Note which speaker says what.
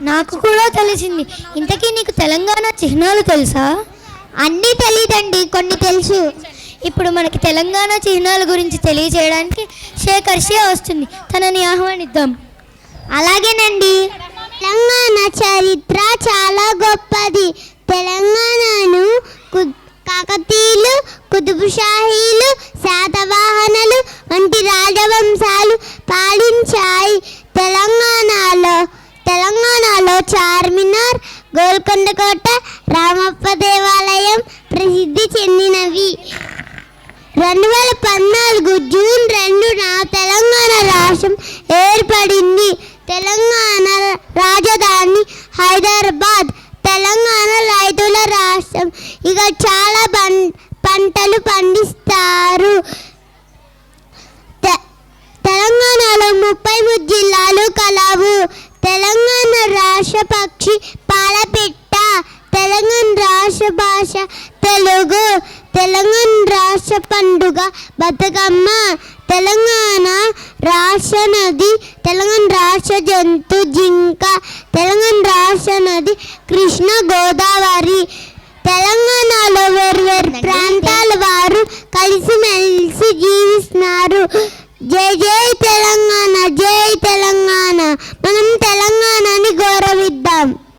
Speaker 1: నాకు కూడా తెలిసింది. ఇంతకీ నీకు తెలంగాణ చిహ్నాలు తెలుసా?
Speaker 2: అన్నీ తెలియదండి, కొన్ని తెలుసు.
Speaker 1: ఇప్పుడు మనకి తెలంగాణ చిహ్నాల గురించి తెలియజేయడానికి శేఖర్ షే వస్తుంది, తనని ఆహ్వానిద్దాం.
Speaker 2: అలాగేనండి. తెలంగాణ చరిత్ర చాలా గొప్పది. తెలంగాణను కాకతీయులు, కుతుబుషాహీలు, శాతవాహనులు వంటి రాజవంశాలు పాలించాయి. తెలంగాణలో చార్మినార్, గోల్కొండ కోట, రామప్ప దేవాలయం ప్రసిద్ధి చెందినవి. 2014 జూన్ 2న తెలంగాణ రాష్ట్రం ఏర్పడింది. తెలంగాణ రాజధాని హైదరాబాద్. తెలంగాణ రైతుల రాష్ట్రం. ఇక చాలా పంటలు పండిస్తారు. తెలంగాణలో 33 జిల్లాలు కలవు. తెలంగాణ రాష్ట్ర పక్షి పాలపిట్ట. తెలంగాణ రాష్ట్ర భాష తెలుగు. తెలంగాణ రాష్ట్ర పండుగ బతుకమ్మ. తెలంగాణ రాష్ట్ర నది, తెలంగాణ రాష్ట్ర జంతు జింక. తెలంగాణ రాష్ట్ర నది కృష్ణ, గోదావరి. తెలంగాణలో వేర్వేరు ప్రాంతాల వారు కలిసిమెలిసి జీవిస్తున్నారు. జై జై తెలంగాణ.